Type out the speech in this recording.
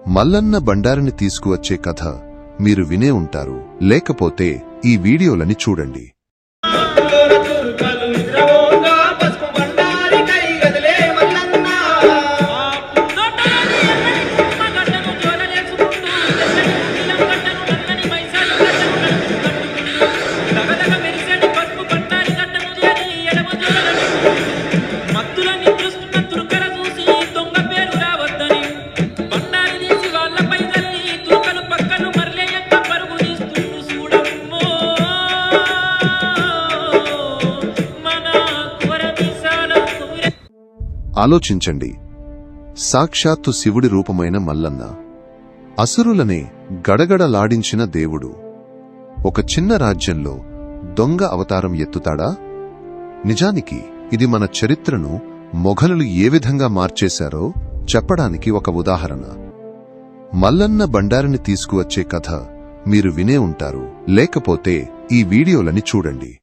మల్లన్న బండారిని తీసుకువచ్చే కథ మీరు వినే ఉంటారు, లేకపోతే ఈ వీడియోలని చూడండి. ఆలోచించండి. సాక్షాత్తు శివుడి రూపమైన మల్లన్న అసురులనే గడగడలాడించిన దేవుడు ఒక చిన్న రాజ్యంలో దొంగ అవతారం ఎత్తుతాడా? నిజానికి ఇది మన చరిత్రను మొఘలులు ఏ విధంగా మార్చేశారో చెప్పడానికి ఒక ఉదాహరణ. మల్లన్న బండారిని తీసుకువచ్చే కథ మీరు వినే ఉంటారు, లేకపోతే ఈ వీడియోలని చూడండి.